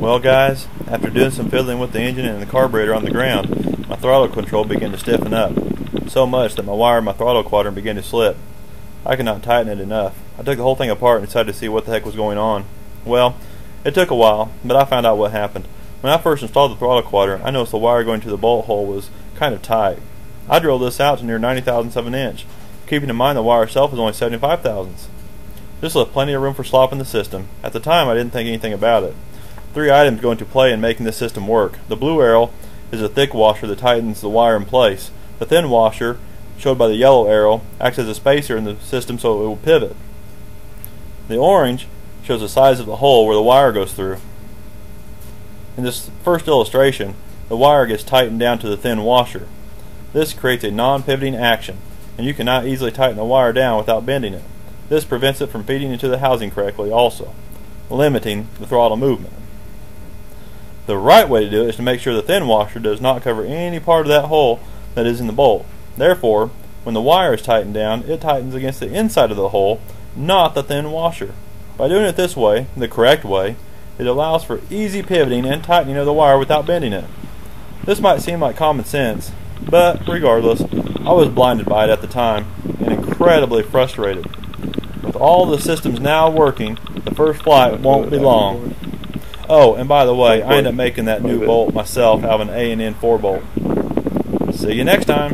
Well guys, after doing some fiddling with the engine and the carburetor on the ground, my throttle control began to stiffen up, so much that my wire in my throttle quadrant began to slip. I could not tighten it enough. I took the whole thing apart and decided to see what the heck was going on. Well, it took a while, but I found out what happened. When I first installed the throttle quadrant, I noticed the wire going to the bolt hole was kind of tight. I drilled this out to near 90 thousandths of an inch, keeping in mind the wire itself was only 75 thousandths. This left plenty of room for slop in the system. At the time, I didn't think anything about it. 3 items go into play in making this system work. The blue arrow is a thick washer that tightens the wire in place. The thin washer, showed by the yellow arrow, acts as a spacer in the system so it will pivot. The orange shows the size of the hole where the wire goes through. In this first illustration, the wire gets tightened down to the thin washer. This creates a non-pivoting action, and you cannot easily tighten a wire down without bending it. This prevents it from feeding into the housing correctly also, limiting the throttle movement. The right way to do it is to make sure the thin washer does not cover any part of that hole that is in the bolt. Therefore, when the wire is tightened down, it tightens against the inside of the hole, not the thin washer. By doing it this way, the correct way, it allows for easy pivoting and tightening of the wire without bending it. This might seem like common sense, but regardless, I was blinded by it at the time and incredibly frustrated. With all the systems now working, the first flight won't be long. Oh, and by the way, I ended up making that new bolt myself out of an A&N 4 bolt. See you next time.